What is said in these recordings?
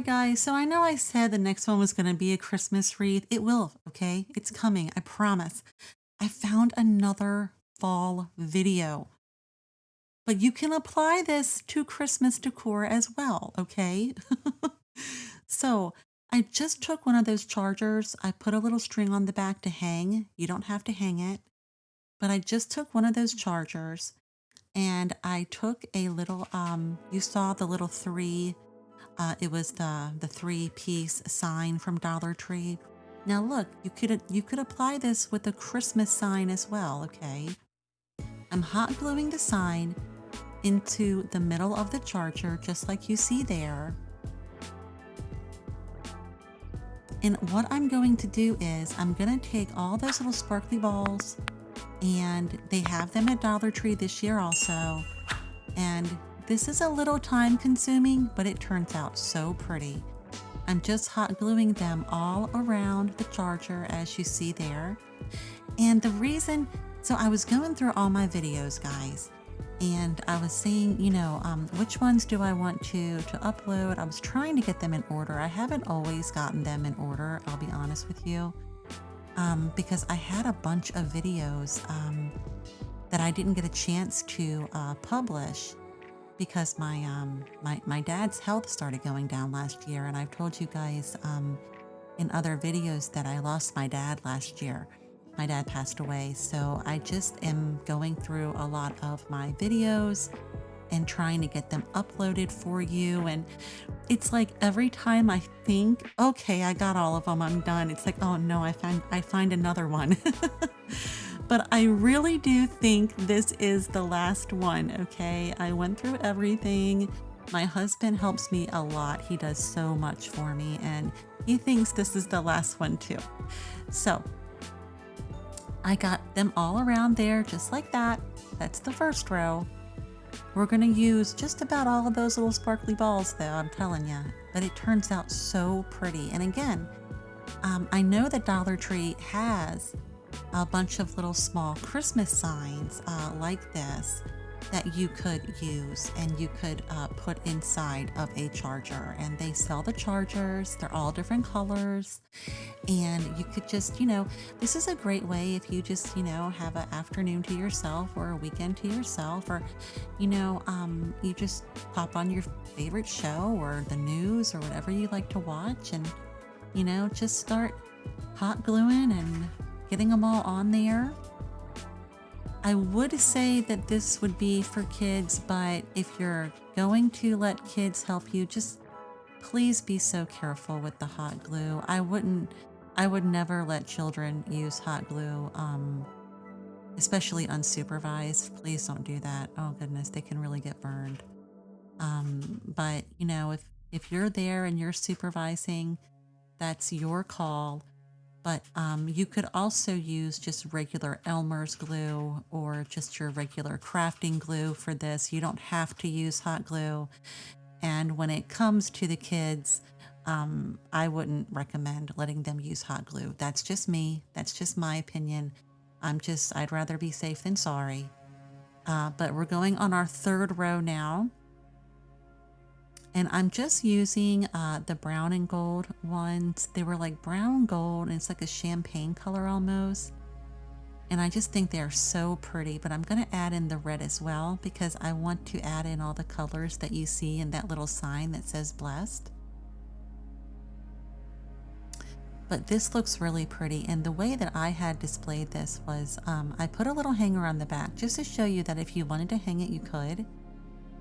guys. So I know I said the next one was going to be a Christmas wreath. It will, okay? It's coming, I promise. I found another fall video, but you can apply this to Christmas decor as well, okay? So I just took one of those chargers. I put a little string on the back to hang. You don't have to hang it, but I just took one of those chargers and I took a little, you saw the little three. It was the three-piece sign from Dollar Tree. Now look, you could apply this with a Christmas sign as well, okay? I'm hot gluing the sign into the middle of the charger, just like you see there. And what I'm going to do is I'm going to take all those little sparkly balls, and they have them at Dollar Tree this year also. And this is a little time consuming, but it turns out so pretty. I'm just hot gluing them all around the charger as you see there. And the reason, so I was going through all my videos, guys, and I was seeing, which ones do I want to upload? I was trying to get them in order. I haven't always gotten them in order, I'll be honest with you, because I had a bunch of videos that I didn't get a chance to publish because my dad's health started going down last year, and I've told you guys in other videos that I lost my dad last year. My dad passed away, so I just am going through a lot of my videos and trying to get them uploaded for you. And it's like every time I think, okay, I got all of them, I'm done, it's like, oh no, I find another one. But I really do think this is the last one, okay? I went through everything. My husband helps me a lot. He does so much for me, and he thinks this is the last one too. So I got them all around there just like that. That's the first row. We're gonna use just about all of those little sparkly balls though, I'm telling you. But it turns out so pretty. And again, I know that Dollar Tree has a bunch of little small Christmas signs like this that you could use and you could put inside of a charger. And they sell the chargers, they're all different colors. And you could just, this is a great way if you just, have an afternoon to yourself or a weekend to yourself, or, you just pop on your favorite show or the news or whatever you like to watch and, just start hot gluing and getting them all on there. I would say that this would be for kids, but if you're going to let kids help you, just please be so careful with the hot glue. I would never let children use hot glue, especially unsupervised. Please don't do that. Oh goodness, they can really get burned. But if you're there and you're supervising, that's your call. But you could also use just regular Elmer's glue or just your regular crafting glue for this. You don't have to use hot glue. And when it comes to the kids, I wouldn't recommend letting them use hot glue. That's just me. That's just my opinion. I'd rather be safe than sorry. But we're going on our third row now. And I'm just using the brown and gold ones. They were like brown gold, and it's like a champagne color almost. And I just think they're so pretty, but I'm gonna add in the red as well because I want to add in all the colors that you see in that little sign that says blessed. But this looks really pretty, and the way that I had displayed this was I put a little hanger on the back just to show you that if you wanted to hang it, you could.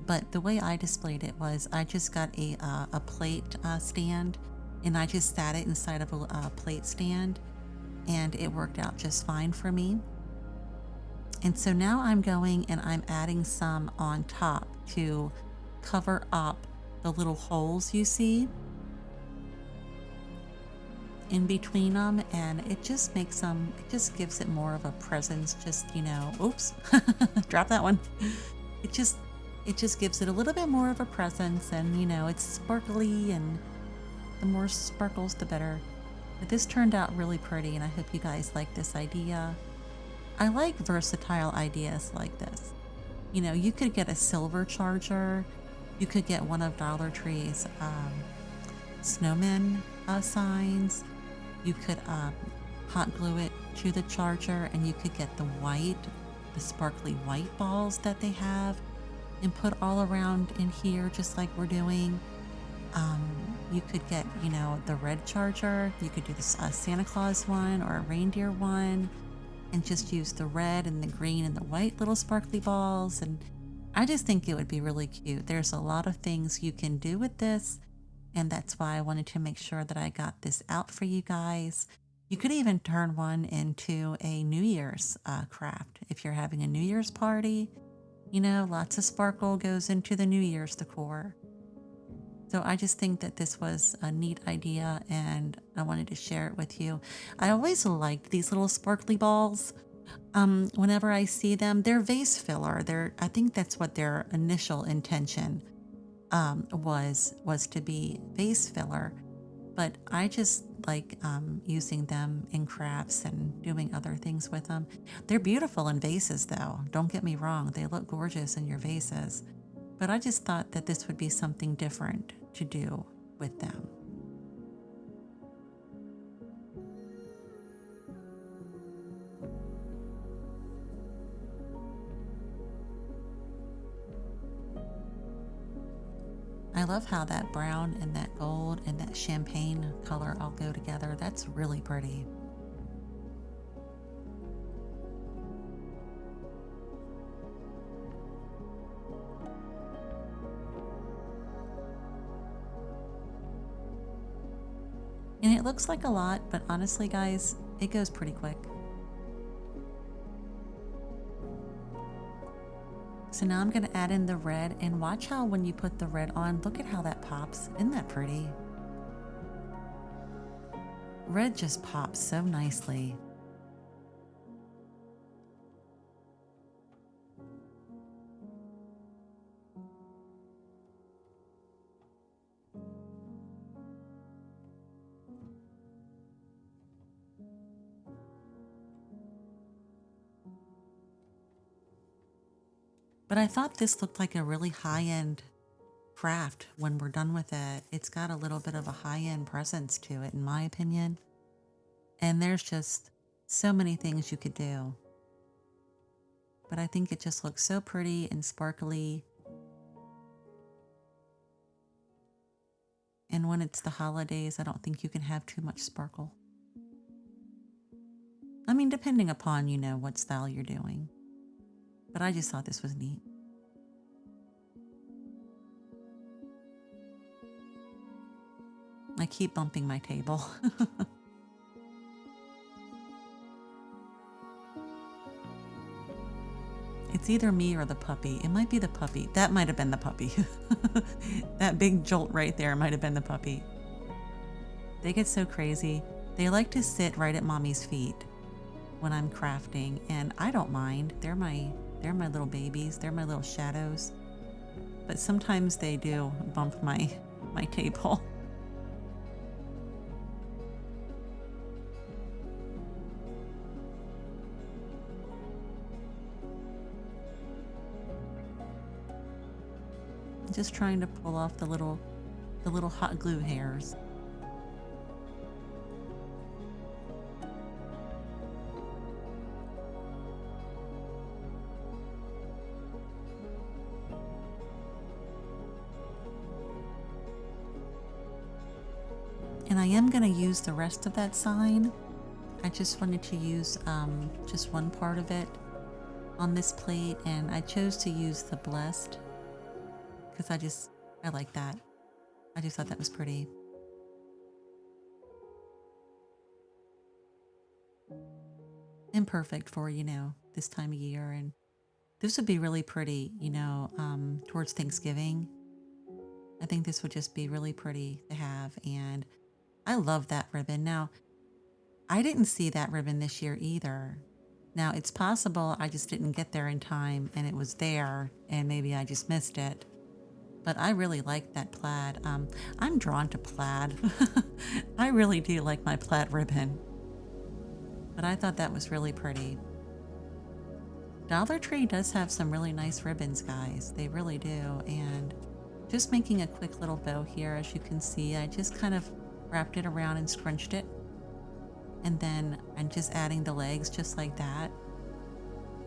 But the way I displayed it was I just got a plate stand, and I just sat it inside of a plate stand, and it worked out just fine for me. And so now I'm going and I'm adding some on top to cover up the little holes you see in between them, and it just makes them, it just gives it more of a presence, just, oops, drop that one. It just gives it a little bit more of a presence, and it's sparkly, and the more sparkles the better. But this turned out really pretty, and I hope you guys like this idea. I like versatile ideas like this. You could get a silver charger, you could get one of Dollar Tree's snowman signs. You could hot glue it to the charger, and you could get the sparkly white balls that they have and put all around in here, just like we're doing. You could get, the red charger. You could do this Santa Claus one or a reindeer one, and just use the red and the green and the white little sparkly balls. And I just think it would be really cute. There's a lot of things you can do with this, and that's why I wanted to make sure that I got this out for you guys. You could even turn one into a New Year's craft if you're having a New Year's party. Lots of sparkle goes into the New Year's decor. So I just think that this was a neat idea, and I wanted to share it with you. I always liked these little sparkly balls. Whenever I see them, they're vase filler. I think that's what their initial intention was to be vase filler. But I just like using them in crafts and doing other things with them. They're beautiful in vases, though. Don't get me wrong. They look gorgeous in your vases. But I just thought that this would be something different to do with them. I love how that brown and that gold and that champagne color all go together. That's really pretty. And it looks like a lot, but honestly, guys, it goes pretty quick. So now I'm going to add in the red, and watch how when you put the red on, look at how that pops. Isn't that pretty? Red just pops so nicely. But I thought this looked like a really high-end craft when we're done with it. It's got a little bit of a high-end presence to it, in my opinion. And there's just so many things you could do. But I think it just looks so pretty and sparkly. And when it's the holidays, I don't think you can have too much sparkle. I mean, depending upon, what style you're doing. But I just thought this was neat. I keep bumping my table. It's either me or the puppy. It might be the puppy. That might have been the puppy. That big jolt right there might have been the puppy. They get so crazy. They like to sit right at mommy's feet when I'm crafting, and I don't mind. They're my little babies. They're my little shadows. But sometimes they do bump my table. Just trying to pull off the little hot glue hairs. And I am going to use the rest of that sign. I just wanted to use just one part of it on this plate, and I chose to use the blessed because I like that. I just thought that was pretty. And perfect for, this time of year. And this would be really pretty, towards Thanksgiving. I think this would just be really pretty to have. And I love that ribbon. Now, I didn't see that ribbon this year either. Now, it's possible I just didn't get there in time and it was there and maybe I just missed it. But I really like that plaid. I'm drawn to plaid. I really do like my plaid ribbon. But I thought that was really pretty. Dollar Tree does have some really nice ribbons, guys. They really do. And just making a quick little bow here. As you can see, I just kind of wrapped it around and scrunched it. And then I'm just adding the legs just like that.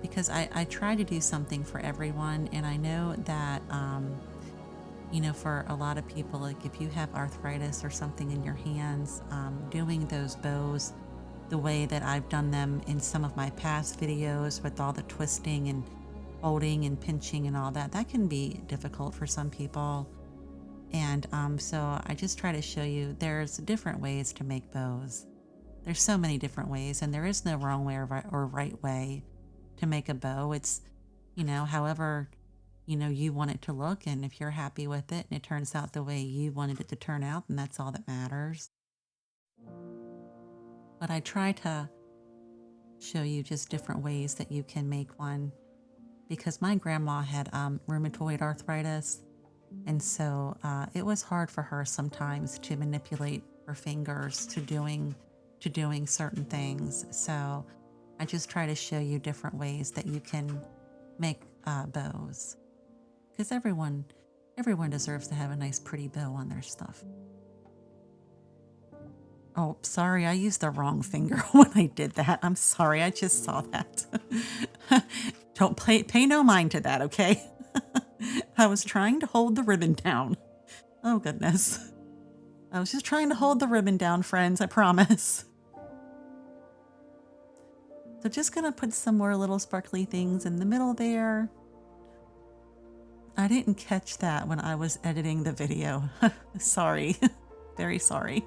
Because I try to do something for everyone. And I know that, you know, for a lot of people, like if you have arthritis or something in your hands, doing those bows the way that I've done them in some of my past videos with all the twisting and holding and pinching and all that, that can be difficult for some people. And so I just try to show you there's different ways to make bows. There's so many different ways, and there is no wrong way or right way to make a bow. It's, you know, however, you know, you want it to look, and if you're happy with it and it turns out the way you wanted it to turn out, and that's all that matters. But I try to show you just different ways that you can make one, because my grandma had rheumatoid arthritis, and so it was hard for her sometimes to manipulate her fingers to doing certain things. So I just try to show you different ways that you can make bows, because everyone deserves to have a nice pretty bow on their stuff. Oh, sorry, I used the wrong finger when I did that. I'm sorry, I just saw that. Don't pay no mind to that, okay? I was trying to hold the ribbon down. Oh, goodness. I was just trying to hold the ribbon down, friends, I promise. So just gonna put some more little sparkly things in the middle there. I didn't catch that when I was editing the video. Sorry, very sorry.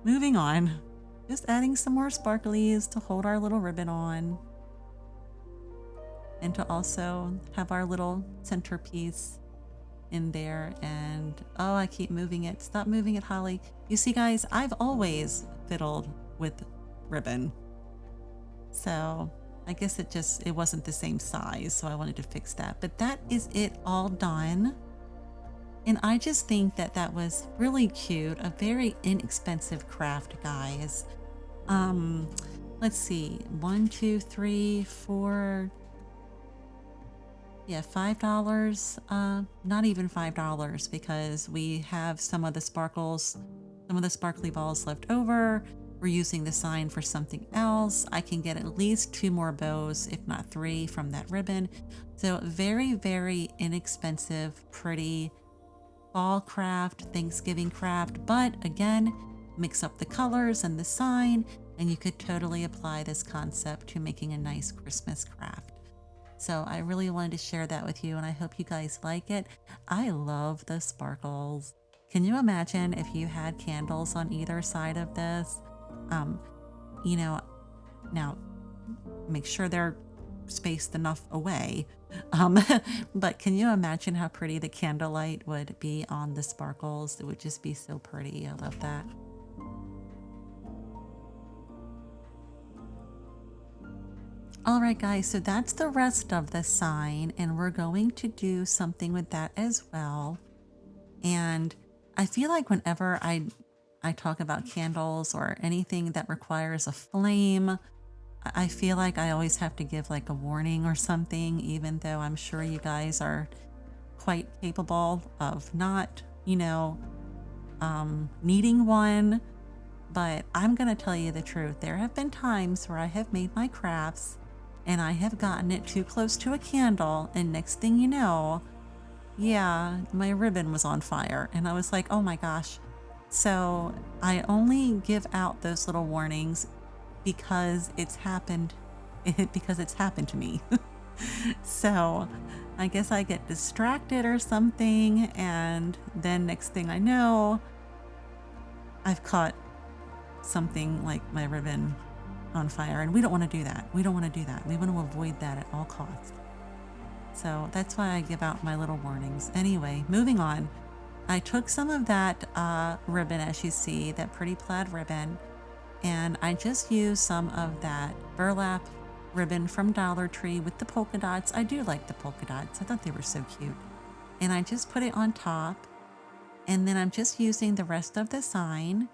Moving on, just adding some more sparklies to hold our little ribbon on, and to also have our little centerpiece in there. And oh, I keep moving it. Stop moving it, Holly. You see, guys, I've always fiddled with ribbon, so I guess it wasn't the same size, so I wanted to fix that. But that is it all done. And I just think that that was really cute, a very inexpensive craft, guys. Let's see, 1, 2, 3, 4, yeah, $5. Not even $5, because we have some of the sparkly balls left over. We're using the sign for something else. I can get at least 2 more bows, if not 3, from that ribbon. So very, very inexpensive, pretty fall craft, Thanksgiving craft. But again, mix up the colors and the sign, and you could totally apply this concept to making a nice Christmas craft. So I really wanted to share that with you, and I hope you guys like it. I love the sparkles. Can you imagine if you had candles on either side of this? You know, now make sure they're spaced enough away. But can you imagine how pretty the candlelight would be on the sparkles? It would just be so pretty. I love that. All right, guys, so that's the rest of the sign, and we're going to do something with that as well. And I feel like whenever I talk about candles or anything that requires a flame, I feel like I always have to give like a warning or something, even though I'm sure you guys are quite capable of not, you know, needing one. But I'm going to tell you the truth. There have been times where I have made my crafts and I have gotten it too close to a candle, and next thing you know, yeah, my ribbon was on fire, and I was like, oh my gosh. So I only give out those little warnings because it's happened to me. So I guess I get distracted or something, and then next thing I know, I've caught something like my ribbon on fire, and we don't want to do that. We want to avoid that at all costs. So that's why I give out my little warnings. Anyway, moving on. I took some of that ribbon, as you see, that pretty plaid ribbon, and I just used some of that burlap ribbon from Dollar Tree with the polka dots. I do like the polka dots. I thought they were so cute. And I just put it on top, and then I'm just using the rest of the sign,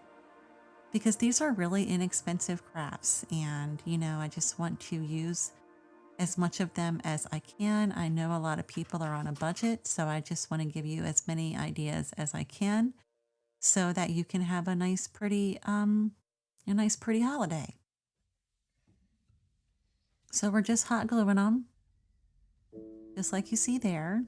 because these are really inexpensive crafts, and you know, I just want to use as much of them as I can. I know a lot of people are on a budget, so I just want to give you as many ideas as I can so that you can have a nice pretty holiday. So we're just hot gluing them, just like you see there.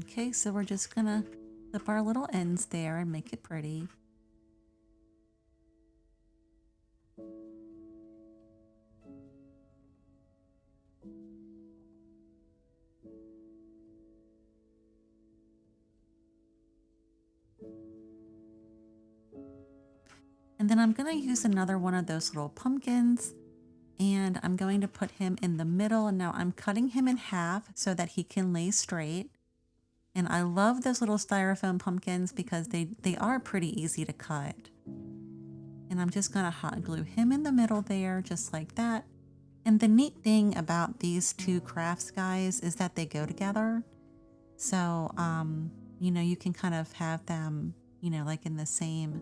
Okay, so we're just gonna clip our little ends there and make it pretty. And then I'm gonna use another one of those little pumpkins and I'm going to put him in the middle. And now I'm cutting him in half so that he can lay straight. And I love those little styrofoam pumpkins because they are pretty easy to cut. And I'm just gonna hot glue him in the middle there, just like that. And the neat thing about these two crafts, guys, is that they go together. So, you know, you can kind of have them, you know, like in the same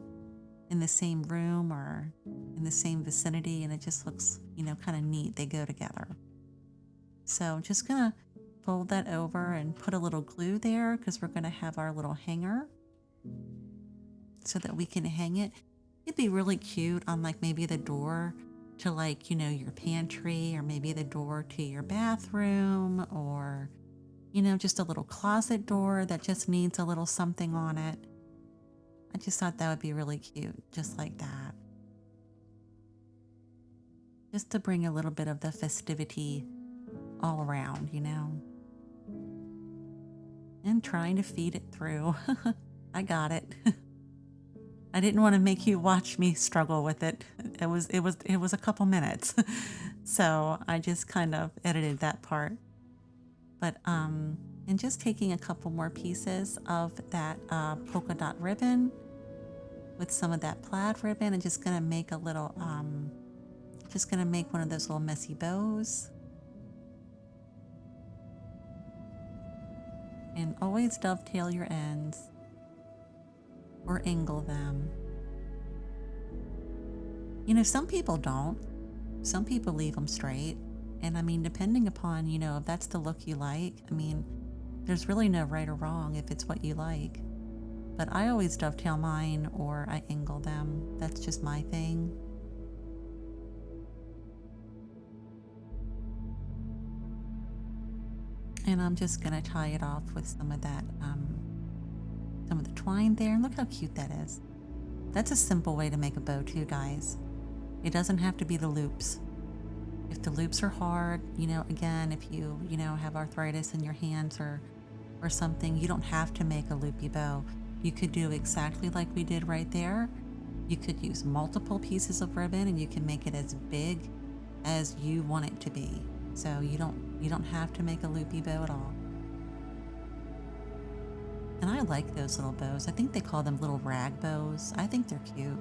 room or in the same vicinity, and it just looks, you know, kind of neat. They go together. So I'm just gonna fold that over and put a little glue there because we're gonna have our little hanger so that we can hang it. It'd be really cute on like maybe the door to like, you know, your pantry or maybe the door to your bathroom or, you know, just a little closet door that just needs a little something on it. I just thought that would be really cute, just like that. Just to bring a little bit of the festivity all around, you know? And trying to feed it through. I got it. I didn't want to make you watch me struggle with it. It was a couple minutes. So I just kind of edited that part. But and just taking a couple more pieces of that polka dot ribbon with some of that plaid ribbon and just gonna make a little just gonna make one of those little messy bows. And always dovetail your ends or angle them. You know, some people don't. Some people leave them straight. And I mean, depending upon, you know, if that's the look you like, I mean, there's really no right or wrong if it's what you like. But I always dovetail mine or I angle them. That's just my thing. And I'm just gonna tie it off with some of that, some of the twine there. And look how cute that is. That's a simple way to make a bow too, guys. It doesn't have to be the loops. If the loops are hard, you know, again, if you know, have arthritis in your hands or something, you don't have to make a loopy bow. You could do exactly like we did right there. You could use multiple pieces of ribbon and you can make it as big as you want it to be. So you don't have to make a loopy bow at all. And I like those little bows. I think they call them little rag bows. I think they're cute.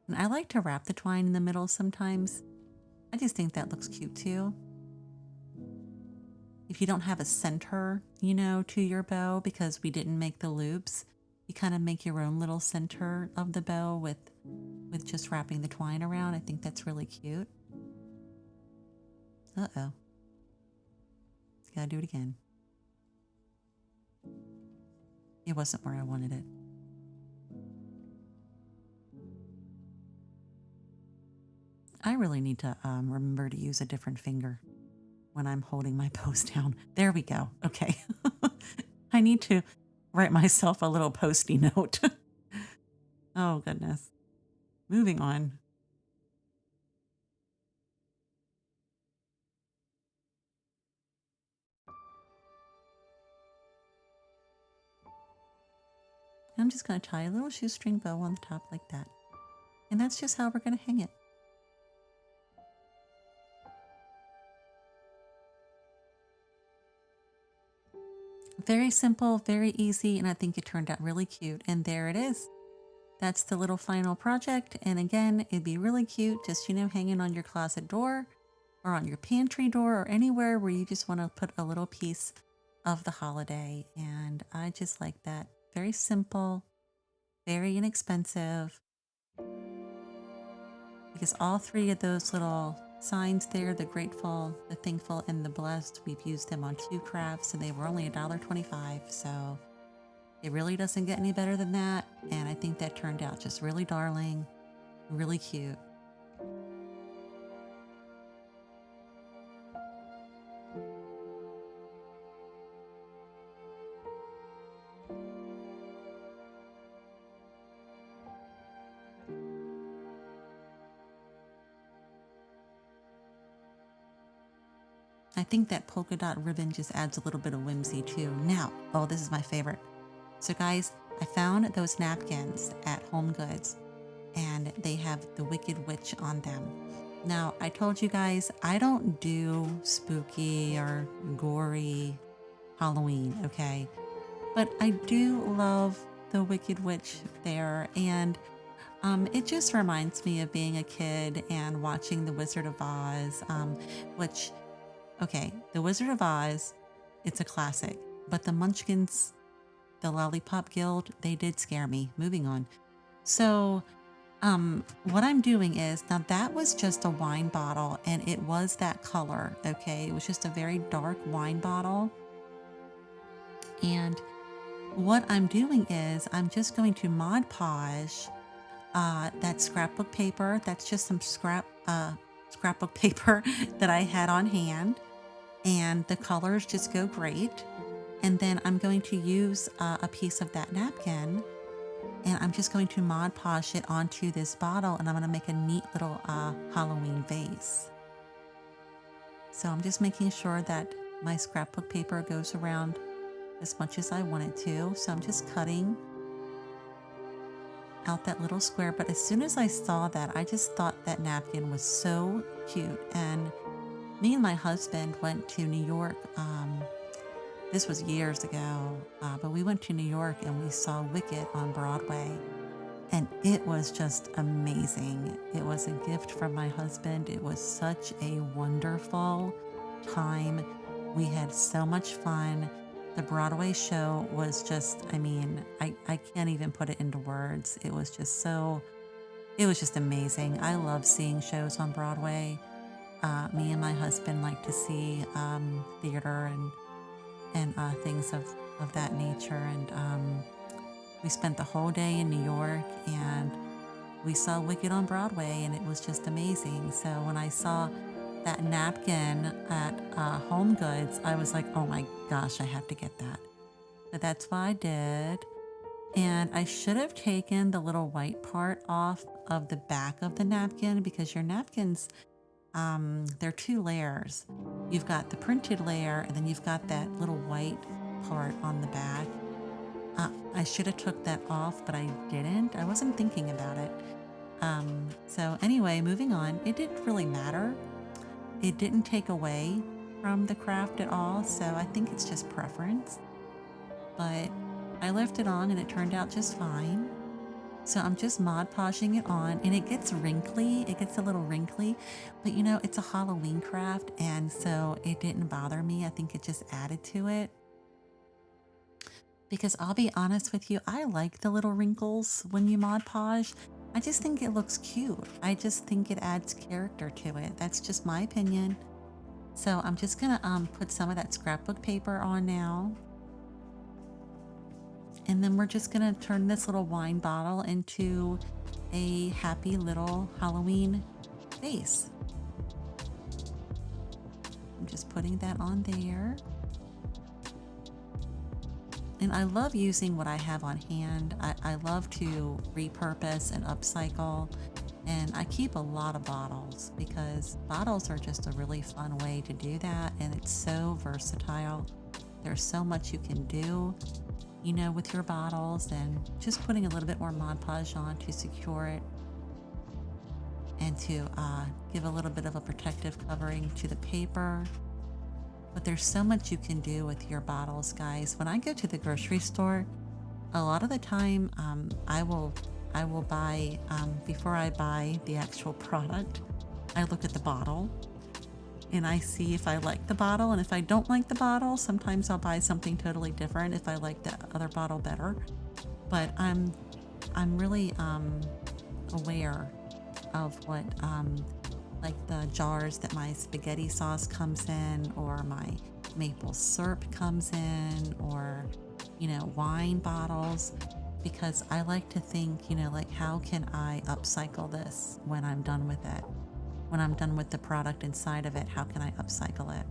And I like to wrap the twine in the middle sometimes. I just think that looks cute too. If you don't have a center, you know, to your bow because we didn't make the loops, you kind of make your own little center of the bow with just wrapping the twine around. I think that's really cute. Uh-oh. Gotta do it again. It wasn't where I wanted it. I really need to remember to use a different finger when I'm holding my bows down. There we go. Okay. I need to write myself a little post-it note. Oh, goodness. Moving on. I'm just going to tie a little shoestring bow on the top like that. And that's just how we're going to hang it. Very simple, very easy, and I think it turned out really cute. And there it is. that's the little final project. And again, it'd be really cute just, hanging on your closet door or on your pantry door or anywhere where you just want to put a little piece of the holiday. And I just like that. Very simple, very inexpensive, because all three of those little signs there, the grateful, the thankful, and the blessed, we've used them on 2 crafts and they were only $1.25. So it really doesn't get any better than that. And I think that turned out just really darling, really cute. I think that polka dot ribbon just adds a little bit of whimsy too. Now, oh, this is my favorite. So guys, I found those napkins at Home Goods and they have the Wicked Witch on them. Now, I told you guys, I don't do spooky or gory Halloween, okay? But I do love the Wicked Witch there, and it just reminds me of being a kid and watching The Wizard of Oz, which, okay, The Wizard of Oz, it's a classic, but the Munchkins, the Lollipop Guild, they did scare me. Moving on. So, what I'm doing is, now that was just a wine bottle and it was that color, okay? It was just a very dark wine bottle. And what I'm doing is I'm just going to Mod Podge that scrapbook paper. That's just some scrapbook paper that I had on hand. And the colors just go great. And then I'm going to use a piece of that napkin and I'm just going to Mod Podge it onto this bottle and I'm going to make a neat little Halloween vase. So I'm just making sure that my scrapbook paper goes around as much as I want it to. So I'm just cutting out that little square. But as soon as I saw that, I just thought that napkin was so cute. And me and my husband went to New York. This was years ago, but we went to New York and we saw Wicked on Broadway. And it was just amazing. It was a gift from my husband. It was such a wonderful time. We had so much fun. The Broadway show was just, I mean, I can't even put it into words. It was just amazing. I love seeing shows on Broadway. Me and my husband like to see theater and things of that nature. And we spent the whole day in New York and we saw Wicked on Broadway and it was just amazing. So when I saw that napkin at Home Goods, I was like, oh my gosh, I have to get that. So that's what I did. And I should have taken the little white part off of the back of the napkin because your napkins, they're 2 layers. You've got the printed layer and then you've got that little white part on the back. I should have took that off, but I didn't. I wasn't thinking about it. So anyway, moving on. It didn't really matter. It didn't take away from the craft at all, so I think it's just preference. But I left it on and it turned out just fine. So I'm just Mod Podging it on and it gets wrinkly. It gets a little wrinkly, but it's a Halloween craft and so it didn't bother me. I think it just added to it. Because I'll be honest with you, I like the little wrinkles when you Mod Podge. I just think it looks cute. I just think it adds character to it. That's just my opinion. So I'm just gonna put some of that scrapbook paper on now. And then we're just gonna turn this little wine bottle into a happy little Halloween vase. I'm just putting that on there. And I love using what I have on hand. I love to repurpose and upcycle. And I keep a lot of bottles because bottles are just a really fun way to do that. And it's so versatile. There's so much you can do, with your bottles, and just putting a little bit more Mod Podge on to secure it and to give a little bit of a protective covering to the paper. But there's so much you can do with your bottles, guys. When I go to the grocery store, a lot of the time I I will buy, before I buy the actual product, I look at the bottle and I see if I like the bottle. And if I don't like the bottle, sometimes I'll buy something totally different if I like the other bottle better. But I'm really aware of what like the jars that my spaghetti sauce comes in, or my maple syrup comes in, or wine bottles, because I like to think, like, how can I upcycle this when I'm done with it? When I'm done with the product inside of it, how can I upcycle it?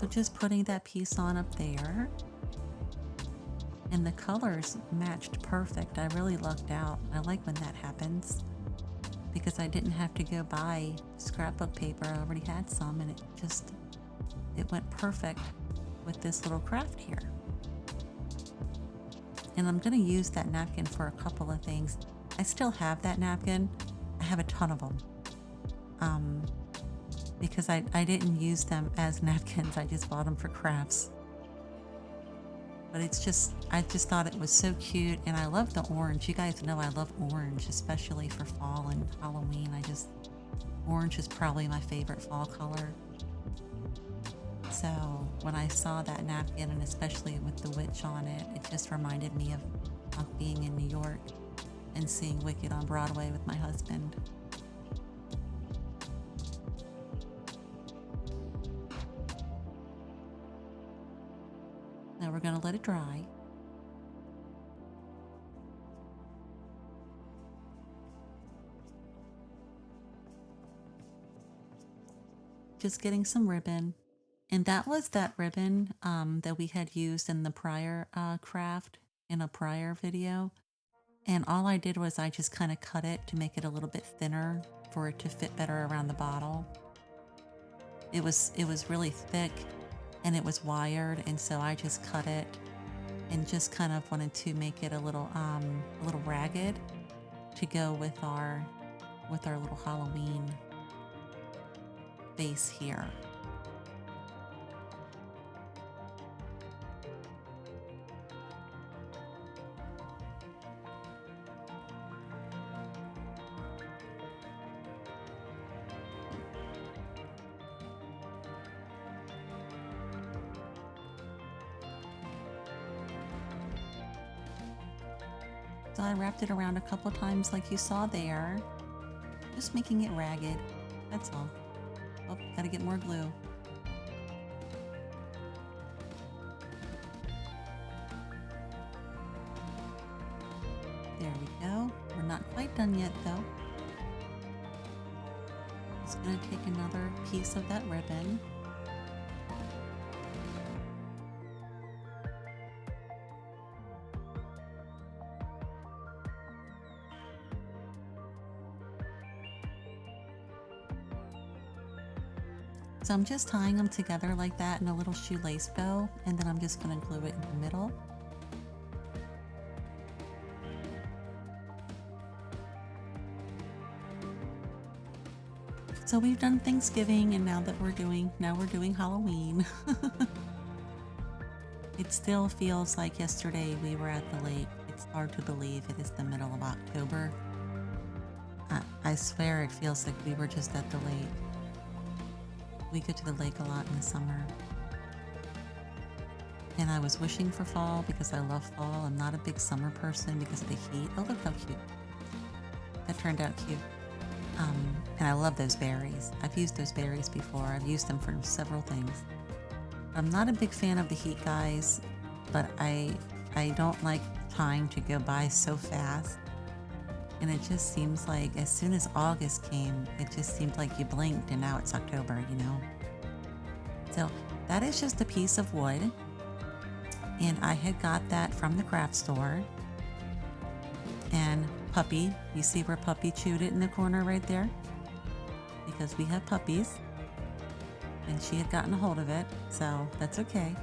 So just putting that piece on up there. And the colors matched perfect. I really lucked out. I like when that happens because I didn't have to go buy scrapbook paper. I already had some, and it went perfect with this little craft here. And I'm going to use that napkin for a couple of things. I still have that napkin. I have a ton of them. Because I didn't use them as napkins. I just bought them for crafts. But I just thought it was so cute, and I love the orange. You guys know I love orange, especially for fall and Halloween. Orange is probably my favorite fall color. So when I saw that napkin, and especially with the witch on it, it just reminded me of being in New York and seeing Wicked on Broadway with my husband. Now we're going to let it dry. Just getting some ribbon. And that was that ribbon that we had used in the prior craft in a prior video. And all I did was I just kind of cut it to make it a little bit thinner for it to fit better around the bottle. It was really thick and it was wired, and so I just cut it and just kind of wanted to make it a little ragged to go with our little Halloween base here. So I wrapped it around a couple times like you saw there, just making it ragged, that's all. Oh, gotta get more glue. There we go. We're not quite done yet though. Just gonna take another piece of that ribbon. So I'm just tying them together like that in a little shoelace bow, and then I'm just going to glue it in the middle. So we've done Thanksgiving, and now we're doing Halloween. It still feels like yesterday we were at the lake. It's hard to believe it is the middle of October. I swear it feels like we were just at the lake. We go to the lake a lot in the summer. And I was wishing for fall because I love fall. I'm not a big summer person because of the heat. Oh, look how cute. That turned out cute. And I love those berries. I've used those berries before. I've used them for several things. I'm not a big fan of the heat, guys, but I don't like time to go by so fast. And it just seems like as soon as August came, it just seemed like you blinked and now it's October, So that is just a piece of wood. And I had got that from the craft store. And Puppy, you see where Puppy chewed it in the corner right there? Because we have puppies. And she had gotten a hold of it, so that's okay.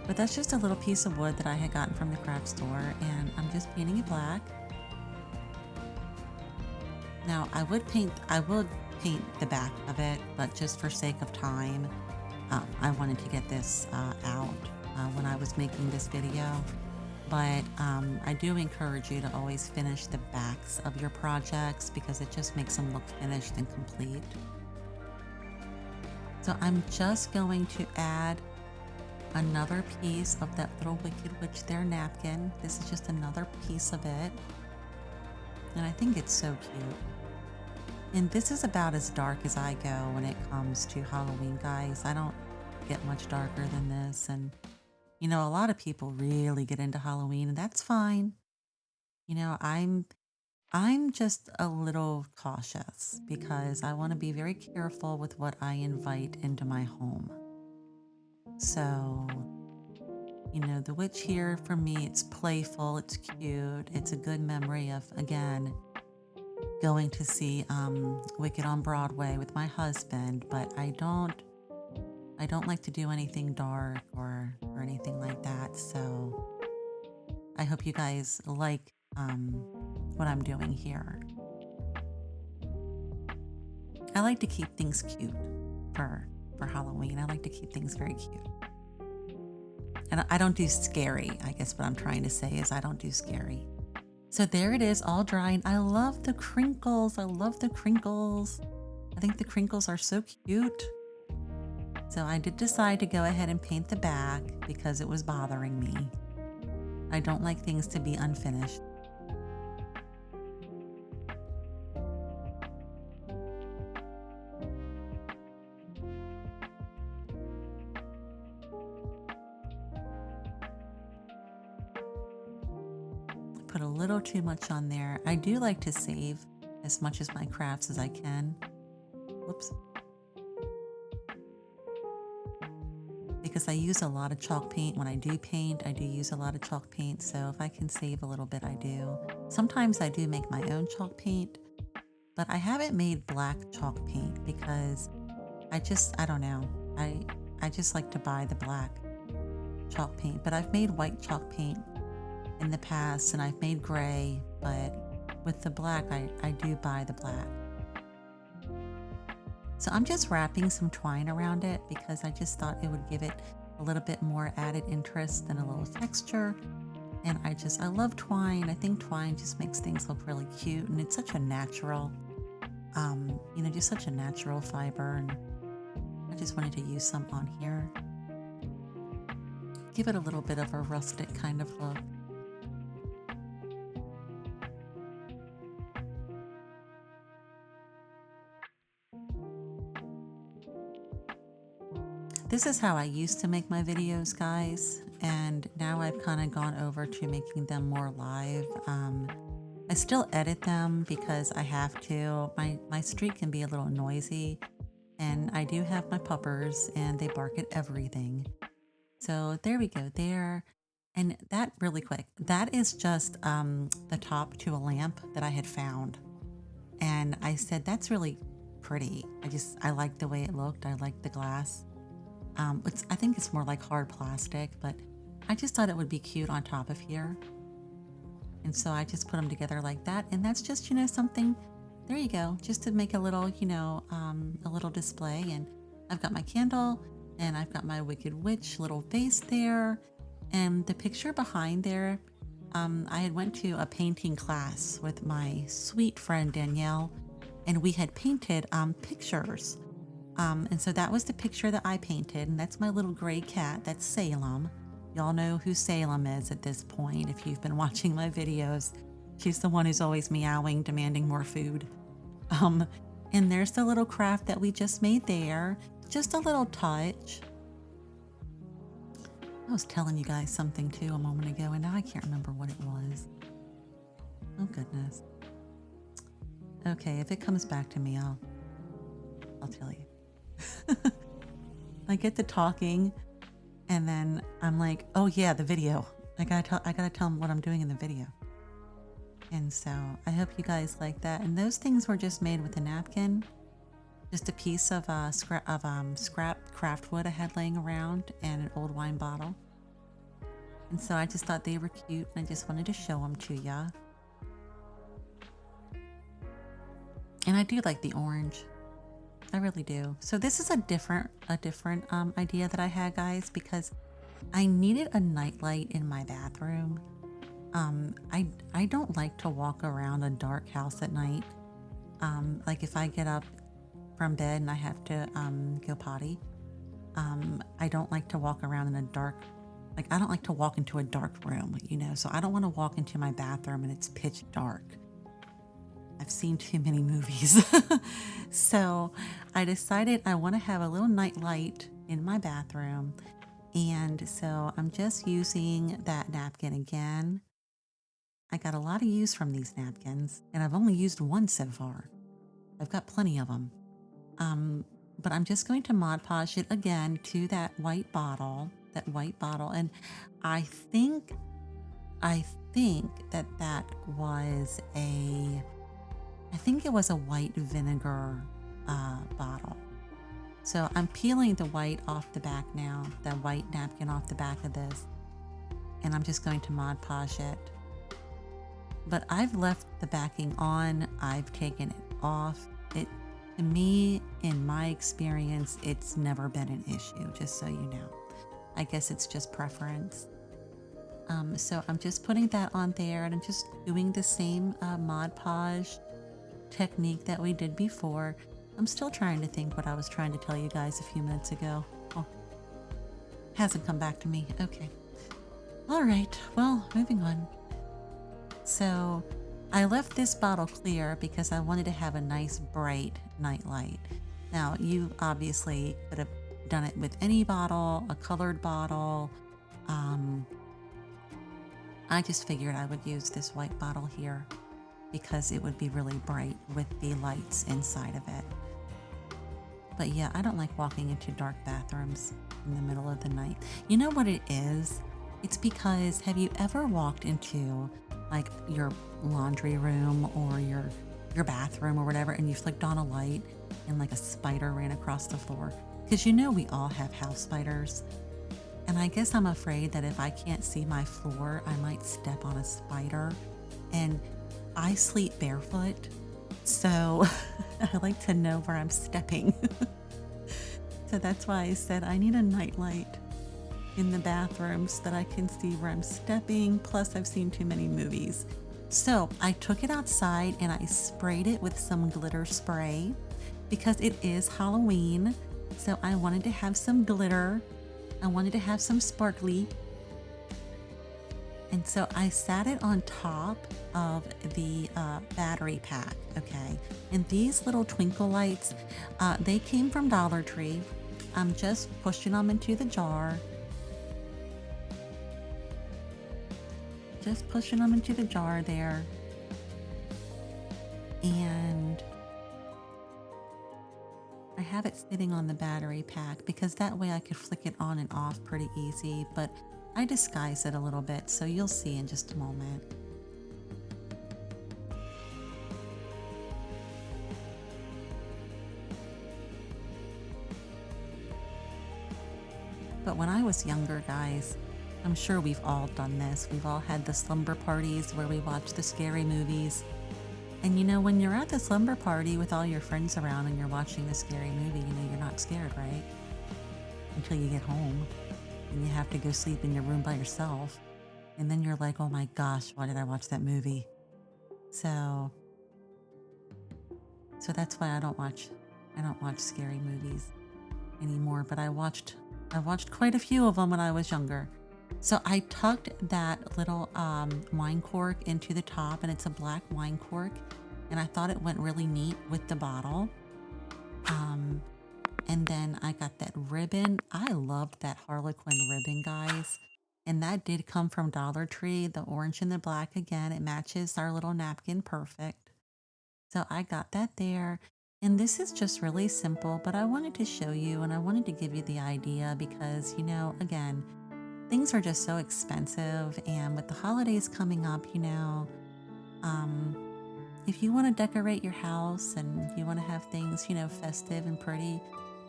But that's just a little piece of wood that I had gotten from the craft store, and I'm just painting it black. Now, I would paint the back of it, but just for sake of time, I wanted to get this out when I was making this video. But I do encourage you to always finish the backs of your projects because it just makes them look finished and complete. So I'm just going to add another piece of that little Wicked Witch there napkin. This is just another piece of it. And I think it's so cute. And this is about as dark as I go when it comes to Halloween, guys. I don't get much darker than this. And, you know, a lot of people really get into Halloween, and that's fine. You know, I'm just a little cautious because I want to be very careful with what I invite into my home. So, you know, the witch here for me, it's playful, it's cute, it's a good memory of, again, going to see Wicked on Broadway with my husband, but I don't like to do anything dark or anything like that. So I hope you guys like what I'm doing here. I like to keep things cute for Halloween. I like to keep things very cute. And I don't do scary. I guess what I'm trying to say is I don't do scary. So there it is, all drying. I love the crinkles. I love the crinkles. I think the crinkles are so cute. So I did decide to go ahead and paint the back because it was bothering me. I don't like things to be unfinished. Put a little too much on there. I do like to save as much of my crafts as I can. Whoops. Because I use a lot of chalk paint. When I do paint, I do use a lot of chalk paint. So if I can save a little bit, I do. Sometimes I do make my own chalk paint, but I haven't made black chalk paint because I don't know. I just like to buy the black chalk paint, but I've made white chalk paint in the past and I've made gray, but with the black, I do buy the black. So I'm just wrapping some twine around it because I just thought it would give it a little bit more added interest and a little texture. And I love twine. I think twine just makes things look really cute and it's such a natural, you know, just such a natural fiber. And I just wanted to use some on here. Give it a little bit of a rustic kind of look. This is how I used to make my videos, guys, and now I've kind of gone over to making them more live. I still edit them because I have to. My street can be a little noisy, and I do have my puppers, and they bark at everything. So there we go there. And that really quick, that is just the top to a lamp that I had found. And I said, that's really pretty. I liked the way it looked. I liked the glass. I think it's more like hard plastic, but I just thought it would be cute on top of here. And so I just put them together like that. And that's just, you know, something, there you go, just to make a little, you know, a little display. And I've got my candle and I've got my Wicked Witch little vase there. And the picture behind there, I had went to a painting class with my sweet friend Danielle, and we had painted pictures. And so that was the picture that I painted, and that's my little gray cat. That's Salem. Y'all know who Salem is at this point if you've been watching my videos. She's the one who's always meowing, demanding more food. And there's the little craft that we just made there. Just a little touch. I was telling you guys something too a moment ago, and now I can't remember what it was. Oh goodness. Okay, if it comes back to me, I'll tell you. I get to talking and then I'm like, oh yeah, the video. I gotta tell them what I'm doing in the video. And so I hope you guys like that. And those things were just made with a napkin, just a piece of scrap craft wood I had laying around and an old wine bottle. And so I just thought they were cute and I just wanted to show them to ya. And I do like the orange. I really do. So this is a different idea that I had, guys, because I needed a nightlight in my bathroom. I don't like to walk around a dark house at night. Like if I get up from bed and I have to go potty, I don't like to walk around in a dark, like I don't like to walk into a dark room, so I don't want to walk into my bathroom and it's pitch dark. I've seen too many movies. So I decided I want to have a little night light in my bathroom. And so I'm just using that napkin again. I got a lot of use from these napkins, and I've only used one so far. I've got plenty of them. Um, but I'm just going to Mod Podge it again to that white bottle. And I think, I think that was I think it was a white vinegar bottle. So I'm peeling the white off the back now, the white napkin off the back of this, and I'm just going to Mod Podge it. But I've left the backing on, I've taken it off. To me, in my experience, it's never been an issue, just so you know. I guess it's just preference. So I'm just putting that on there, and I'm just doing the same Mod Podge technique that we did before. I'm still trying to think what I was trying to tell you guys a few minutes ago. Oh, hasn't come back to me. Okay. All right. Well, moving on. So I left this bottle clear because I wanted to have a nice bright night light. Now, you obviously could have done it with any bottle, a colored bottle. I just figured I would use this white bottle here because it would be really bright with the lights inside of it. But yeah, I don't like walking into dark bathrooms in the middle of the night. You know what it is? It's because, have you ever walked into like your laundry room or your bathroom or whatever, and you flicked on a light and like a spider ran across the floor? Because we all have house spiders. And I guess I'm afraid that if I can't see my floor, I might step on a spider. And I sleep barefoot, so I like to know where I'm stepping. So that's why I said I need a nightlight in the bathroom so that I can see where I'm stepping. Plus, I've seen too many movies. So I took it outside and I sprayed it with some glitter spray because it is Halloween. So I wanted to have some glitter. I wanted to have some sparkly. And so I sat it on top of the battery pack, okay? And these little twinkle lights, they came from Dollar Tree. I'm just pushing them into the jar. Just pushing them into the jar there. And I have it sitting on the battery pack because that way I could flick it on and off pretty easy, but I disguise it a little bit, so you'll see in just a moment. But when I was younger, guys, I'm sure we've all done this. We've all had the slumber parties where we watch the scary movies. And when you're at the slumber party with all your friends around and you're watching the scary movie, you're not scared, right? Until you get home and you have to go sleep in your room by yourself. And then you're like, oh my gosh, why did I watch that movie? So that's why I don't watch scary movies anymore, but I watched quite a few of them when I was younger. So I tucked that little wine cork into the top, and it's a black wine cork, and I thought it went really neat with the bottle. And then I got that ribbon. I loved that Harlequin ribbon, guys. And that did come from Dollar Tree, the orange and the black again. It matches our little napkin perfect. So I got that there. And this is just really simple, but I wanted to show you and I wanted to give you the idea because, again, things are just so expensive. And with the holidays coming up, if you want to decorate your house and you want to have things, festive and pretty,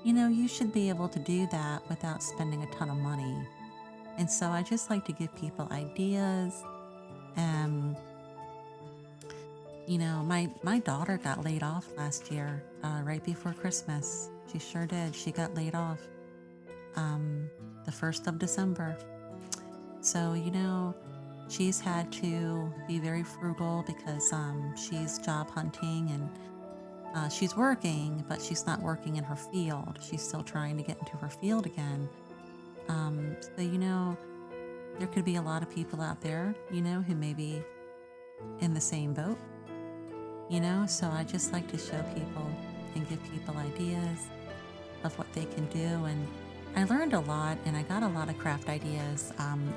you should be able to do that without spending a ton of money. And so I just like to give people ideas. My daughter got laid off last year, right before Christmas. She sure did. She got laid off. the 1st of December. So, she's had to be very frugal because she's job hunting and she's working, but she's not working in her field. She's still trying to get into her field again. So, there could be a lot of people out there, who may be in the same boat, So I just like to show people and give people ideas of what they can do. And I learned a lot and I got a lot of craft ideas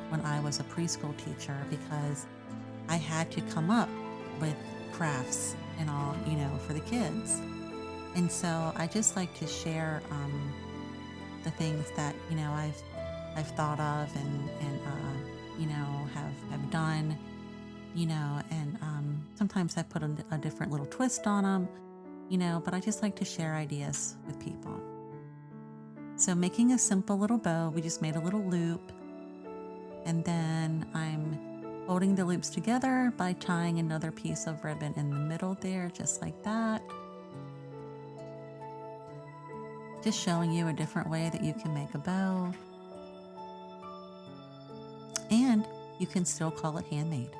when I was a preschool teacher because I had to come up with crafts and all, for the kids. And so I just like to share the things that, I've thought of and have done, and sometimes I put a different little twist on them, but I just like to share ideas with people. So making a simple little bow, we just made a little loop, and then I'm holding the loops together by tying another piece of ribbon in the middle there, just like that. Just showing you a different way that you can make a bow. And you can still call it handmade.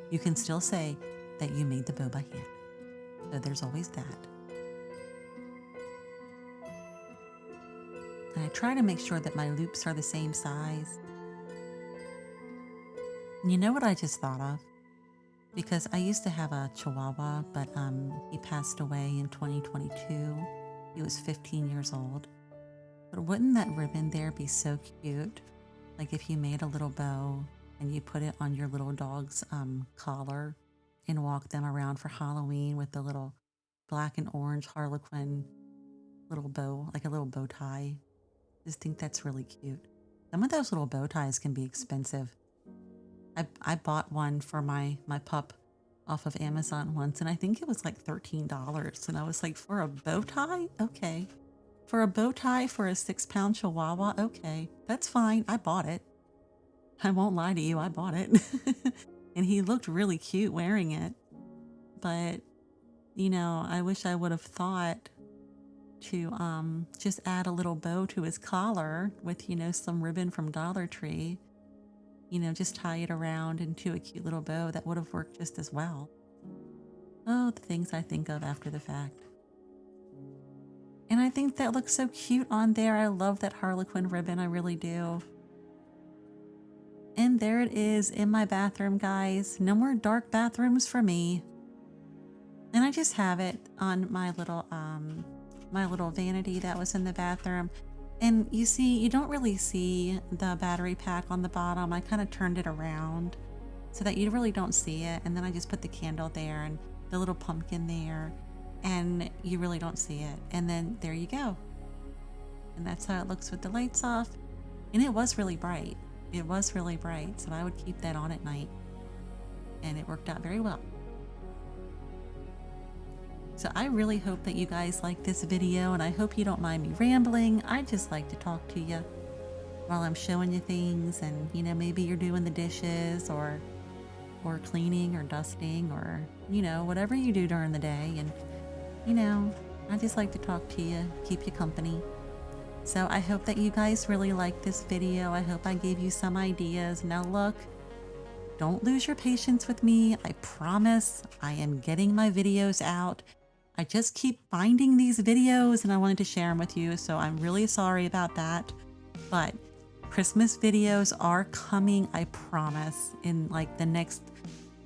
You can still say that you made the bow by hand. So there's always that. And I try to make sure that my loops are the same size. And you know what I just thought of? Because I used to have a Chihuahua, but he passed away in 2022. He was 15 years old. But wouldn't that ribbon there be so cute? Like if you made a little bow and you put it on your little dog's collar and walk them around for Halloween with the little black and orange Harlequin little bow, like a little bow tie. Just think that's really cute. Some of those little bow ties can be expensive. I bought one for my pup off of Amazon once, and I think it was like $13. And I was like, for a bow tie? Okay. For a bow tie for a 6-pound Chihuahua? Okay, that's fine. I bought it. I won't lie to you, I bought it. And he looked really cute wearing it. But, I wish I would have thought to just add a little bow to his collar with, some ribbon from Dollar Tree. Just tie it around into a cute little bow. That would have worked just as well. Oh, the things I think of after the fact. And I think that looks so cute on there. I love that Harlequin ribbon, I really do. And there it is in my bathroom, guys. No more dark bathrooms for me. And I just have it on my little vanity that was in the bathroom. And you see, you don't really see the battery pack on the bottom. I kind of turned it around so that you really don't see it. And then I just put the candle there and the little pumpkin there. And you really don't see it. And then there you go. And that's how it looks with the lights off. And it was really bright. It was really bright. So I would keep that on at night. And it worked out very well. So I really hope that you guys like this video, and I hope you don't mind me rambling. I just like to talk to you while I'm showing you things, and maybe you're doing the dishes or cleaning or dusting or whatever you do during the day. And I just like to talk to you, keep you company. So I hope that you guys really like this video. I hope I gave you some ideas. Now look, don't lose your patience with me. I promise I am getting my videos out. I just keep finding these videos and I wanted to share them with you. So I'm really sorry about that. But Christmas videos are coming, I promise, in like the next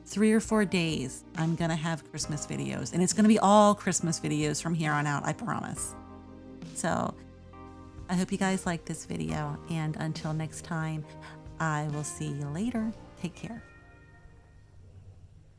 3 or 4 days. I'm gonna have Christmas videos, and it's gonna be all Christmas videos from here on out, I promise. So I hope you guys like this video, and until next time, I will see you later. Take care.